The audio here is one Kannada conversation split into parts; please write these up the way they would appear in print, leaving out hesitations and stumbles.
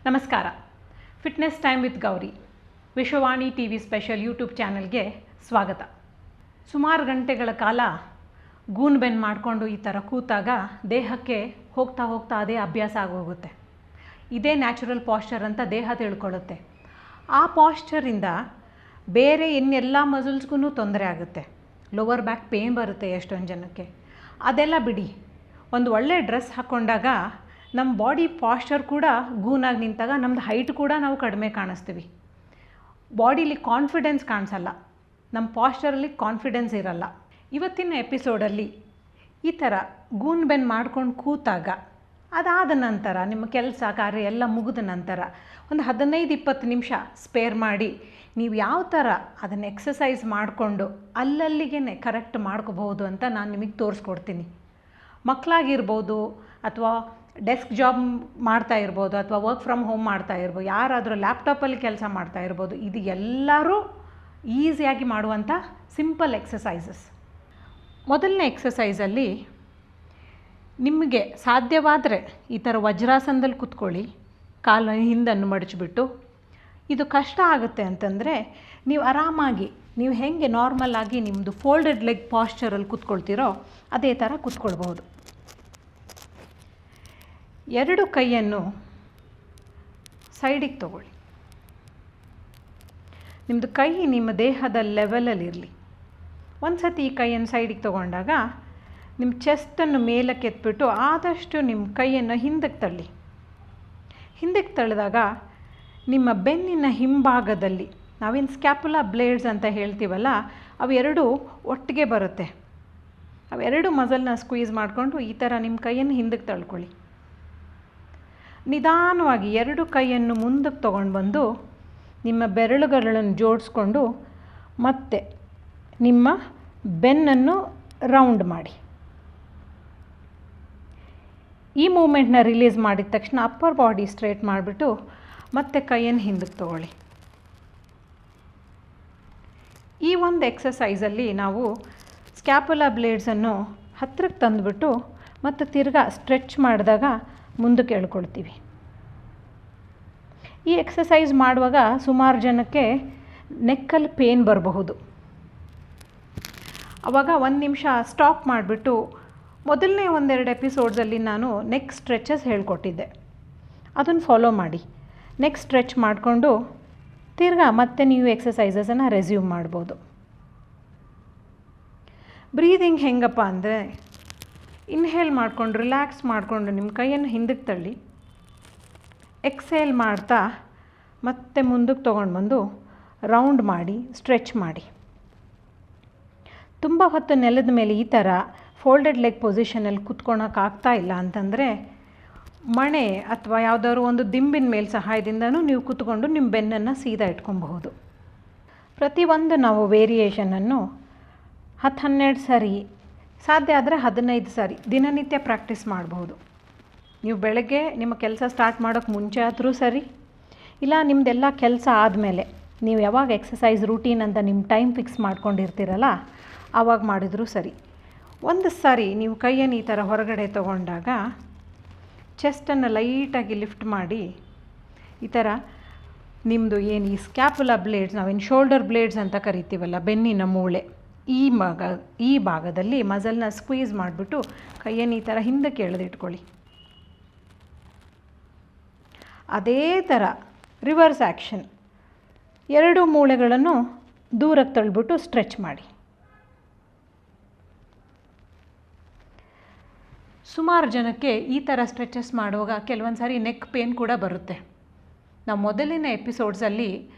ನಮಸ್ಕಾರ. Fitness time with Gauri Vishwavani TV. Special YouTube ಚಾನಲ್ಗೆ ಸ್ವಾಗತ. ಸುಮಾರು ಗಂಟೆಗಳ ಕಾಲ ಗೂನ್ ಬೆನ್ನು ಮಾಡಿಕೊಂಡು ಈ ಥರ ಕೂತಾಗ ದೇಹಕ್ಕೆ ಹೋಗ್ತಾ ಹೋಗ್ತಾ ಅದೇ ಅಭ್ಯಾಸ ಆಗೋಗುತ್ತೆ. ಇದೇ ನ್ಯಾಚುರಲ್ ಪಾಶ್ಚರ್ ಅಂತ ದೇಹ ತಿಳ್ಕೊಳ್ಳುತ್ತೆ. ಆ ಪಾಶ್ಚರಿಂದ ಬೇರೆ ಇನ್ನೆಲ್ಲ ಮಸಲ್ಸ್ಗೂ ತೊಂದರೆ ಆಗುತ್ತೆ. ಲೋವರ್ ಬ್ಯಾಕ್ ಪೇನ್ ಬರುತ್ತೆ ಎಷ್ಟೊಂದು ಜನಕ್ಕೆ. ಅದೆಲ್ಲ ಬಿಡಿ, ಒಂದು ಒಳ್ಳೆ ಡ್ರೆಸ್ ಹಾಕ್ಕೊಂಡಾಗ ನಮ್ಮ ಬಾಡಿ ಪಾಶ್ಚರ್ ಕೂಡ ಗೂನಾಗಿ ನಿಂತಾಗ ನಮ್ಮದು ಹೈಟ್ ಕೂಡ ನಾವು ಕಡಿಮೆ ಕಾಣಿಸ್ತೀವಿ. ಬಾಡಿಲಿ ಕಾನ್ಫಿಡೆನ್ಸ್ ಕಾಣಿಸಲ್ಲ, ನಮ್ಮ ಪಾಶ್ಚರಲ್ಲಿ ಕಾನ್ಫಿಡೆನ್ಸ್ ಇರಲ್ಲ. ಇವತ್ತಿನ ಎಪಿಸೋಡಲ್ಲಿ ಈ ಥರ ಗೂನ್ ಬೆನ್ನು ಮಾಡ್ಕೊಂಡು ಕೂತಾಗ ಅದಾದ ನಂತರ ನಿಮ್ಮ ಕೆಲಸ ಕಾರ್ಯ ಎಲ್ಲ ಮುಗಿದ ನಂತರ ಒಂದು 15-20 ನಿಮಿಷ ಸ್ಪೇರ್ ಮಾಡಿ ನೀವು ಯಾವ ಥರ ಅದನ್ನು ಎಕ್ಸಸೈಸ್ ಮಾಡಿಕೊಂಡು ಅಲ್ಲಲ್ಲಿಗೆ ಕರೆಕ್ಟ್ ಮಾಡ್ಕೋಬಹುದು ಅಂತ ನಾನು ನಿಮಗೆ ತೋರಿಸ್ಕೊಡ್ತೀನಿ. ಮಕ್ಕಳಾಗಿರ್ಬೋದು ಅಥವಾ ಡೆಸ್ಕ್ ಜಾಬ್ ಮಾಡ್ತಾ ಇರ್ಬೋದು ಅಥವಾ ವರ್ಕ್ ಫ್ರಮ್ ಹೋಮ್ ಮಾಡ್ತಾ ಇರ್ಬೋದು, ಯಾರಾದರೂ ಲ್ಯಾಪ್ಟಾಪಲ್ಲಿ ಕೆಲಸ ಮಾಡ್ತಾ ಇರ್ಬೋದು, ಇದು ಎಲ್ಲರೂ ಈಸಿಯಾಗಿ ಮಾಡುವಂಥ ಸಿಂಪಲ್ ಎಕ್ಸಸೈಸಸ್. ಮೊದಲನೇ ಎಕ್ಸಸೈಸಲ್ಲಿ ನಿಮಗೆ ಸಾಧ್ಯವಾದರೆ ಈ ಥರ ವಜ್ರಾಸನದಲ್ಲಿ ಕೂತ್ಕೊಳ್ಳಿ, ಕಾಲು ಹಿಂದನ್ನು ಮಡಚಿಬಿಟ್ಟು. ಇದು ಕಷ್ಟ ಆಗುತ್ತೆ ಅಂತಂದರೆ ನೀವು ಆರಾಮಾಗಿ ನೀವು ಹೇಗೆ ನಾರ್ಮಲಾಗಿ ನಿಮ್ಮದು ಫೋಲ್ಡೆಡ್ ಲೆಗ್ ಪಾಶ್ಚರಲ್ಲಿ ಕೂತ್ಕೊಳ್ತೀರೋ ಅದೇ ಥರ ಕೂತ್ಕೊಳ್ಬೋದು. 2 ಕೈಯನ್ನು ಸೈಡಿಗೆ ತಗೊಳ್ಳಿ. ನಿಮ್ಮದು ಕೈ ನಿಮ್ಮ ದೇಹದ ಲೆವೆಲಲ್ಲಿರಲಿ. ಒಂದು ಸತಿ ಈ ಕೈಯನ್ನು ಸೈಡಿಗೆ ತೊಗೊಂಡಾಗ ನಿಮ್ಮ ಚೆಸ್ಟನ್ನು ಮೇಲಕ್ಕೆ ಎತ್ಬಿಟ್ಟು ಆದಷ್ಟು ನಿಮ್ಮ ಕೈಯನ್ನು ಹಿಂದಕ್ಕೆ ತಳ್ಳಿ. ಹಿಂದಕ್ಕೆ ತಳ್ಳಿದಾಗ ನಿಮ್ಮ ಬೆನ್ನಿನ ಹಿಂಭಾಗದಲ್ಲಿ ನಾವೇನು ಸ್ಕ್ಯಾಪುಲಾ ಬ್ಲೇಡ್ಸ್ ಅಂತ ಹೇಳ್ತೀವಲ್ಲ, ಅವೆರಡೂ ಒಟ್ಟಿಗೆ ಬರುತ್ತೆ. ಅವೆರಡು ಮಸಲ್ನ ಸ್ಕ್ವೀಸ್ ಮಾಡಿಕೊಂಡು ಈ ಥರ ನಿಮ್ಮ ಕೈಯನ್ನು ಹಿಂದಕ್ಕೆ ತಳ್ಕೊಳ್ಳಿ. ನಿಧಾನವಾಗಿ 2 ಕೈಯನ್ನು ಮುಂದಕ್ಕೆ ತೊಗೊಂಡು ಬಂದು ನಿಮ್ಮ ಬೆರಳುಗಳನ್ನು ಜೋಡಿಸ್ಕೊಂಡು ಮತ್ತೆ ನಿಮ್ಮ ಬೆನ್ನನ್ನು ರೌಂಡ್ ಮಾಡಿ. ಈ ಮೂಮೆಂಟ್ನ ರಿಲೀಸ್ ಮಾಡಿದ ತಕ್ಷಣ ಅಪ್ಪರ್ ಬಾಡಿ ಸ್ಟ್ರೇಟ್ ಮಾಡಿಬಿಟ್ಟು ಮತ್ತೆ ಕೈಯನ್ನು ಹಿಂದಕ್ಕೆ ತಗೊಳ್ಳಿ. ಈ ಒಂದು ಎಕ್ಸಸೈಸಲ್ಲಿ ನಾವು ಸ್ಕ್ಯಾಪುಲಾ ಬ್ಲೇಡ್ಸನ್ನು ಹತ್ತಿರಕ್ಕೆ ತಂದುಬಿಟ್ಟು ಮತ್ತು ತಿರ್ಗಾ ಸ್ಟ್ರೆಚ್ ಮಾಡಿದಾಗ ಮುಂದಕ್ಕೆ ಎಳ್ಕೊಳ್ತೀವಿ. ಈ ಎಕ್ಸಸೈಸ್ ಮಾಡುವಾಗ ಸುಮಾರು ಜನಕ್ಕೆ ನೆಕ್ಕಲ್ಲಿ ಪೇನ್ ಬರಬಹುದು. ಆವಾಗ 1 ನಿಮಿಷ ಸ್ಟಾಪ್ ಮಾಡಿಬಿಟ್ಟು ಮೊದಲನೇ 1-2 ಎಪಿಸೋಡ್ಸಲ್ಲಿ ನಾನು ನೆಕ್ ಸ್ಟ್ರೆಚಸ್ ಹೇಳ್ಕೊಟ್ಟಿದ್ದೆ, ಅದನ್ನು ಫಾಲೋ ಮಾಡಿ. ನೆಕ್ ಸ್ಟ್ರೆಚ್ ಮಾಡಿಕೊಂಡು ತಿರ್ಗಾ ಮತ್ತೆ ನೀವು ಎಕ್ಸಸೈಸಸನ್ನು ರೆಸ್ಯೂಮ್ ಮಾಡ್ಬೋದು. ಬ್ರೀದಿಂಗ್ ಹೆಂಗಪ್ಪ ಅಂದರೆ, ಇನ್ಹೇಲ್ ಮಾಡಿಕೊಂಡು ರಿಲ್ಯಾಕ್ಸ್ ಮಾಡಿಕೊಂಡು ನಿಮ್ಮ ಕೈಯನ್ನು ಹಿಂದಕ್ಕೆ ತಳ್ಳಿ, ಎಕ್ಸೇಲ್ ಮಾಡ್ತಾ ಮತ್ತೆ ಮುಂದಕ್ಕೆ ತೊಗೊಂಡು ಬಂದು ರೌಂಡ್ ಮಾಡಿ ಸ್ಟ್ರೆಚ್ ಮಾಡಿ. ತುಂಬ ಹೊತ್ತು ನೆಲದ ಮೇಲೆ ಈ ಥರ ಫೋಲ್ಡೆಡ್ ಲೆಗ್ ಪೊಸಿಷನಲ್ಲಿ ಕೂತ್ಕೊಳಕ್ಕಾಗ್ತಾ ಇಲ್ಲ ಅಂತಂದರೆ ಮಣೆ ಅಥವಾ ಯಾವುದಾದ್ರು ಒಂದು ದಿಂಬಿನ ಮೇಲೆ ಸಹಾಯದಿಂದನೂ ನೀವು ಕೂತ್ಕೊಂಡು ನಿಮ್ಮ ಬೆನ್ನನ್ನು ಸೀದಾ ಇಟ್ಕೊಬಹುದು. ಪ್ರತಿಯೊಂದು ನಾವು ವೇರಿಯೇಷನನ್ನು 10-12 ಸಾರಿ, ಸಾಧ್ಯ ಆದರೆ 15 ಸಾರಿ ದಿನನಿತ್ಯ ಪ್ರಾಕ್ಟೀಸ್ ಮಾಡಬಹುದು. ನೀವು ಬೆಳಗ್ಗೆ ನಿಮ್ಮ ಕೆಲಸ ಸ್ಟಾರ್ಟ್ ಮಾಡೋಕ್ಕೆ ಮುಂಚೆ ಆದರೂ ಸರಿ, ಇಲ್ಲ ನಿಮ್ಮದೆಲ್ಲ ಕೆಲಸ ಆದಮೇಲೆ ನೀವು ಯಾವಾಗ ಎಕ್ಸಸೈಸ್ ರೂಟೀನ್ ಅಂತ ನಿಮ್ಮ ಟೈಮ್ ಫಿಕ್ಸ್ ಮಾಡ್ಕೊಂಡಿರ್ತೀರಲ್ಲ ಆವಾಗ ಮಾಡಿದರೂ ಸರಿ. ಒಂದು ಸಾರಿ ನೀವು ಕೈಯನ್ನು ಈ ಥರ ಹೊರಗಡೆ ತೊಗೊಂಡಾಗ ಚೆಸ್ಟನ್ನು ಲೈಟಾಗಿ ಲಿಫ್ಟ್ ಮಾಡಿ ಈ ಥರ ನಿಮ್ಮದು ಏನು ಈ ಸ್ಕ್ಯಾಪುಲಾ ಬ್ಲೇಡ್ಸ್, ನಾವೇನು ಶೋಲ್ಡರ್ ಬ್ಲೇಡ್ಸ್ ಅಂತ ಕರಿತೀವಲ್ಲ, ಬೆನ್ನಿನ ಮೂಳೆ, ಈ ಭಾಗದಲ್ಲಿ ಮಸಲ್ನ ಸ್ಕ್ವೀಸ್ ಮಾಡಿಬಿಟ್ಟು ಕೈಯನ್ನು ಈ ಥರ ಹಿಂದಕ್ಕೆ ಎಳೆದಿಟ್ಕೊಳ್ಳಿ. ಅದೇ ಥರ ರಿವರ್ಸ್ ಆ್ಯಕ್ಷನ್, 2 ಮೂಳೆಗಳನ್ನು ದೂರಕ್ಕೆ ತಳ್ಳಿಬಿಟ್ಟು ಸ್ಟ್ರೆಚ್ ಮಾಡಿ. ಸುಮಾರು ಜನಕ್ಕೆ ಈ ಥರ ಸ್ಟ್ರೆಚಸ್ ಮಾಡುವಾಗ ಕೆಲವೊಂದು ಸಾರಿ ನೆಕ್ ಪೇನ್ ಕೂಡ ಬರುತ್ತೆ. ನಾವು ಮೊದಲಿನ ಎಪಿಸೋಡ್ಸಲ್ಲಿ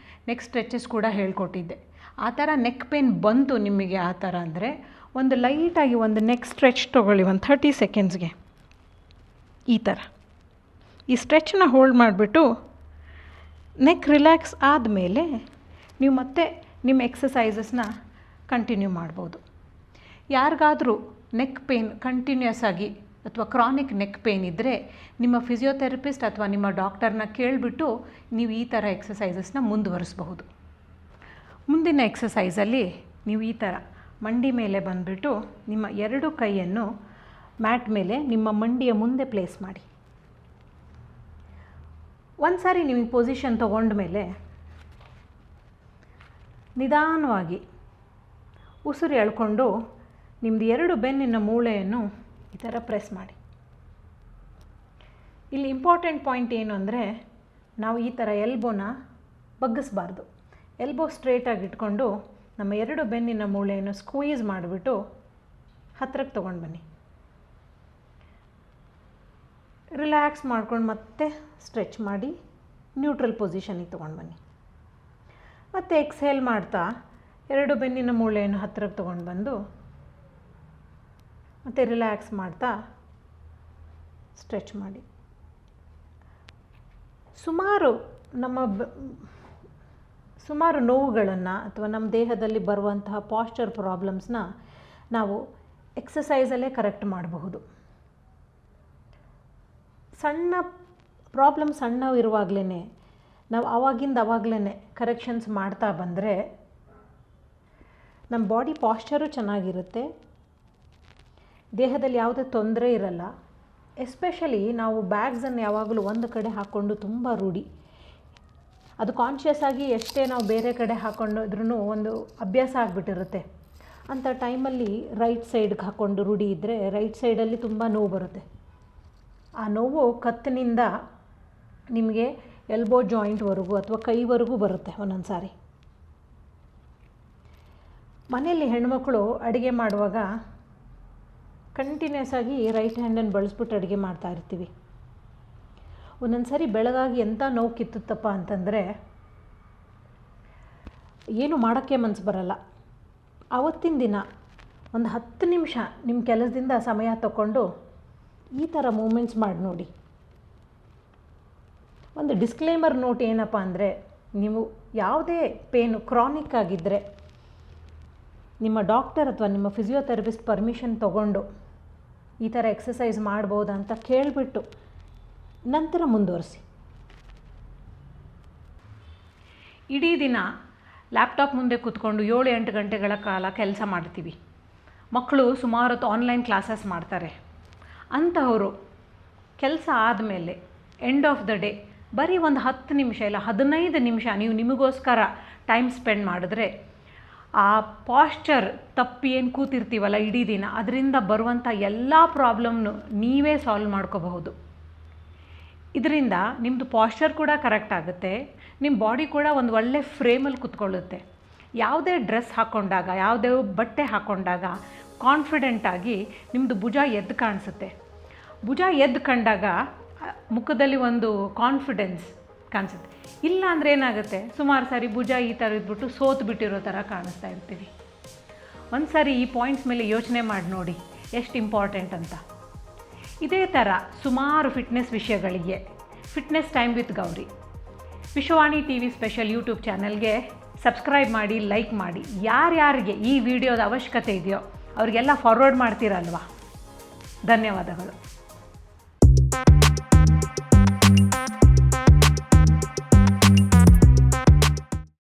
ನೆಕ್ ಸ್ಟ್ರೆಚಸ್ ಕೂಡ ಹೇಳ್ಕೊಟ್ಟಿದ್ದೆ. ಆ ಥರ ನೆಕ್ ಪೇನ್ ಬಂತು ನಿಮಗೆ ಆ ಥರ ಅಂದರೆ ಒಂದು ಲೈಟಾಗಿ ಒಂದು ನೆಕ್ ಸ್ಟ್ರೆಚ್ ತೊಗೊಳ್ಳಿ, ಒಂದು 30 ಸೆಕೆಂಡ್ಸ್ಗೆ. ಈ ಥರ ಈ ಸ್ಟ್ರೆಚ್ನ ಹೋಲ್ಡ್ ಮಾಡಿಬಿಟ್ಟು ನೆಕ್ ರಿಲ್ಯಾಕ್ಸ್ ಆದಮೇಲೆ ನೀವು ಮತ್ತೆ ನಿಮ್ಮ ಎಕ್ಸಸೈಸಸ್ನ ಕಂಟಿನ್ಯೂ ಮಾಡ್ಬೋದು. ಯಾರಿಗಾದರೂ ನೆಕ್ ಪೇನ್ ಕಂಟಿನ್ಯೂಸ್ ಆಗಿ ಅಥವಾ ಕ್ರಾನಿಕ್ ನೆಕ್ ಪೇನ್ ಇದ್ದರೆ ನಿಮ್ಮ ಫಿಸಿಯೋಥೆರಪಿಸ್ಟ್ ಅಥವಾ ನಿಮ್ಮ ಡಾಕ್ಟರ್ನ ಕೇಳಿಬಿಟ್ಟು ನೀವು ಈ ಥರ ಎಕ್ಸಸೈಸಸ್ನ ಮುಂದುವರಿಸಬಹುದು. ಮುಂದಿನ ಎಕ್ಸಸೈಸಲ್ಲಿ ನೀವು ಈ ಥರ ಮಂಡಿ ಮೇಲೆ ಬಂದುಬಿಟ್ಟು ನಿಮ್ಮ 2 ಕೈಯನ್ನು ಮ್ಯಾಟ್ ಮೇಲೆ ನಿಮ್ಮ ಮಂಡಿಯ ಮುಂದೆ ಪ್ಲೇಸ್ ಮಾಡಿ. ಒಂದು ಸಾರಿ ನಿಮಗೆ ಪೊಸಿಷನ್ ತೊಗೊಂಡ ಮೇಲೆ ನಿಧಾನವಾಗಿ ಉಸಿರು ಎಳ್ಕೊಂಡು ನಿಮ್ಮದು 2 ಬೆನ್ನಿನ ಮೂಳೆಯನ್ನು ಈ ಥರ ಪ್ರೆಸ್ ಮಾಡಿ. ಇಲ್ಲಿ ಇಂಪಾರ್ಟೆಂಟ್ ಪಾಯಿಂಟ್ ಏನು ಅಂದರೆ, ನಾವು ಈ ಥರ ಎಲ್ಬೋನ ಬಗ್ಗಿಸಬಾರ್ದು. ಎಲ್ಬೋ ಸ್ಟ್ರೇಟಾಗಿ ಇಟ್ಕೊಂಡು ನಮ್ಮ 2 ಬೆನ್ನಿನ ಮೂಳೆಯನ್ನು ಸ್ಕ್ವೀಸ್ ಮಾಡಿಬಿಟ್ಟು ಹತ್ತಿರಕ್ಕೆ ತೊಗೊಂಡು ಬನ್ನಿ. ರಿಲ್ಯಾಕ್ಸ್ ಮಾಡ್ಕೊಂಡು ಮತ್ತೆ ಸ್ಟ್ರೆಚ್ ಮಾಡಿ ನ್ಯೂಟ್ರಲ್ ಪೊಸಿಷನಿಗೆ ತೊಗೊಂಡು ಬನ್ನಿ. ಮತ್ತು ಎಕ್ಸೇಲ್ ಮಾಡ್ತಾ 2 ಬೆನ್ನಿನ ಮೂಳೆಯನ್ನು ಹತ್ತಿರಕ್ಕೆ ತೊಗೊಂಡು ಬಂದು ಮತ್ತು ರಿಲ್ಯಾಕ್ಸ್ ಮಾಡ್ತಾ ಸ್ಟ್ರೆಚ್ ಮಾಡಿ. ಸುಮಾರು ನೋವುಗಳನ್ನು ಅಥವಾ ನಮ್ಮ ದೇಹದಲ್ಲಿ ಬರುವಂತಹ ಪಾಶ್ಚರ್ ಪ್ರಾಬ್ಲಮ್ಸ್ನ ನಾವು ಎಕ್ಸಸೈಸಲ್ಲೇ ಕರೆಕ್ಟ್ ಮಾಡಬಹುದು. ಸಣ್ಣವಿರುವಾಗಲೇ ನಾವು ಆವಾಗಲೇ ಕರೆಕ್ಷನ್ಸ್ ಮಾಡ್ತಾ ಬಂದರೆ ನಮ್ಮ ಬಾಡಿ ಪಾಶ್ಚರು ಚೆನ್ನಾಗಿರುತ್ತೆ, ದೇಹದಲ್ಲಿ ಯಾವುದೇ ತೊಂದರೆ ಇರಲ್ಲ. ಎಸ್ಪೆಷಲಿ ನಾವು ಬ್ಯಾಗ್ಸನ್ನು ಯಾವಾಗಲೂ ಒಂದು ಕಡೆ ಹಾಕ್ಕೊಂಡು ತುಂಬ ರೂಢಿ, ಅದು ಕಾನ್ಷಿಯಸ್ ಆಗಿ ಎಷ್ಟೇ ನಾವು ಬೇರೆ ಕಡೆ ಹಾಕ್ಕೊಂಡಿದ್ರೂ ಒಂದು ಅಭ್ಯಾಸ ಆಗಿಬಿಟ್ಟಿರುತ್ತೆ. ಅಂಥ ಟೈಮಲ್ಲಿ ರೈಟ್ ಸೈಡ್ಗೆ ಹಾಕ್ಕೊಂಡು ರೂಢಿ ಇದ್ದರೆ ರೈಟ್ ಸೈಡಲ್ಲಿ ತುಂಬ ನೋವು ಬರುತ್ತೆ. ಆ ನೋವು ಕತ್ತಿನಿಂದ ನಿಮಗೆ ಎಲ್ಬೋ ಜಾಯಿಂಟ್ವರೆಗೂ ಅಥವಾ ಕೈವರೆಗೂ ಬರುತ್ತೆ ಒಂದೊಂದು ಸಾರಿ. ಮನೆಯಲ್ಲಿ ಹೆಣ್ಮಕ್ಳು ಅಡುಗೆ ಮಾಡುವಾಗ ಕಂಟಿನ್ಯೂಸ್ ಆಗಿ ರೈಟ್ ಹ್ಯಾಂಡನ್ನು ಬಳಸ್ಬಿಟ್ಟು ಅಡುಗೆ ಮಾಡ್ತಾ ಇರ್ತೀವಿ. ಒಂದೊಂದು ಸಾರಿ ಬೆಳಗಾಗಿ ಎಂಥ ನೋವು ಕಿತ್ತುತ್ತಪ್ಪ ಅಂತಂದರೆ ಏನು ಮಾಡೋಕ್ಕೆ ಮನಸ್ಸು ಬರಲ್ಲ. ಆವತ್ತಿನ ದಿನ ಒಂದು 10 ನಿಮಿಷ ನಿಮ್ಮ ಕೆಲಸದಿಂದ ಸಮಯ ತಗೊಂಡು ಈ ಥರ ಮೂಮೆಂಟ್ಸ್ ಮಾಡಿ ನೋಡಿ. ಒಂದು ಡಿಸ್ಕ್ಲೇಮರ್ ನೋಟ್ ಏನಪ್ಪ ಅಂದರೆ, ನೀವು ಯಾವುದೇ ಪೇನು ಕ್ರಾನಿಕ್ ಆಗಿದ್ದರೆ ನಿಮ್ಮ ಡಾಕ್ಟರ್ ಅಥವಾ ನಿಮ್ಮ ಫಿಸಿಯೋಥೆರಪಿಸ್ಟ್ ಪರ್ಮಿಷನ್ ತೊಗೊಂಡು ಈ ಥರ ಎಕ್ಸಸೈಸ್ ಮಾಡ್ಬೋದಾ ಅಂತ ಕೇಳಿಬಿಟ್ಟು ನಂತರ ಮುಂದುವರಿಸಿ. ಇಡೀ ದಿನ ಲ್ಯಾಪ್ಟಾಪ್ ಮುಂದೆ ಕೂತ್ಕೊಂಡು 7-8 ಗಂಟೆಗಳ ಕಾಲ ಕೆಲಸ ಮಾಡ್ತೀವಿ. ಮಕ್ಕಳು ಸುಮಾರು ಹೊತ್ತು ಆನ್ಲೈನ್ ಕ್ಲಾಸಸ್ ಮಾಡ್ತಾರೆ. ಅಂಥವರು ಕೆಲಸ ಆದಮೇಲೆ ಎಂಡ್ ಆಫ್ ದ ಡೇ ಬರೀ ಒಂದು 10 ನಿಮಿಷ ಇಲ್ಲ 15 ನಿಮಿಷ ನೀವು ನಿಮಗೋಸ್ಕರ ಟೈಮ್ ಸ್ಪೆಂಡ್ ಮಾಡಿದ್ರೆ ಆ ಪಾಶ್ಚರ್ ತಪ್ಪಿ ಏನು ಕೂತಿರ್ತೀವಲ್ಲ ಇಡೀ ದಿನ, ಅದರಿಂದ ಬರುವಂಥ ಎಲ್ಲ ಪ್ರಾಬ್ಲಮ್ನು ನೀವೇ ಸಾಲ್ವ್ ಮಾಡ್ಕೋಬಹುದು. ಇದರಿಂದ ನಿಮ್ಮದು ಪಾಶ್ಚರ್ ಕೂಡ ಕರೆಕ್ಟ್ ಆಗುತ್ತೆ, ನಿಮ್ಮ ಬಾಡಿ ಕೂಡ ಒಂದು ಒಳ್ಳೆ ಫ್ರೇಮಲ್ಲಿ ಕೂತ್ಕೊಳ್ಳುತ್ತೆ. ಯಾವುದೇ ಡ್ರೆಸ್ ಹಾಕ್ಕೊಂಡಾಗ, ಯಾವುದೇ ಬಟ್ಟೆ ಹಾಕ್ಕೊಂಡಾಗ ಕಾನ್ಫಿಡೆಂಟಾಗಿ ನಿಮ್ಮದು ಭುಜ ಎದ್ದು ಕಾಣಿಸುತ್ತೆ. ಭುಜ ಎದ್ದು ಕಂಡಾಗ ಮುಖದಲ್ಲಿ ಒಂದು ಕಾನ್ಫಿಡೆನ್ಸ್ ಕಾಣಿಸುತ್ತೆ. ಇಲ್ಲ ಅಂದರೆ ಏನಾಗುತ್ತೆ, ಸುಮಾರು ಸಾರಿ ಭುಜ ಈ ಥರ ಇದ್ಬಿಟ್ಟು ಸೋತು ಬಿಟ್ಟಿರೋ ಥರ ಕಾಣಿಸ್ತಾ ಇರ್ತೀವಿ. ಒಂದು ಸಾರಿ ಈ ಪಾಯಿಂಟ್ಸ್ ಮೇಲೆ ಯೋಚನೆ ಮಾಡಿ ನೋಡಿ ಎಷ್ಟು ಇಂಪಾರ್ಟೆಂಟ್ ಅಂತ. ಇದೇ ಥರ ಸುಮಾರು ಫಿಟ್ನೆಸ್ ವಿಷಯಗಳಿಗೆ fitness time with Gauri Vishwavani TV special YouTube ಚಾನಲ್ಗೆ ಸಬ್ಸ್ಕ್ರೈಬ್ ಮಾಡಿ, ಲೈಕ್ ಮಾಡಿ. ಯಾರ್ಯಾರಿಗೆ ಈ ವಿಡಿಯೋದ ಅವಶ್ಯಕತೆ ಇದೆಯೋ ಅವರಿಗೆಲ್ಲ ಫಾರ್ವರ್ಡ್ ಮಾಡ್ತೀರಲ್ವಾ. ಧನ್ಯವಾದಗಳು.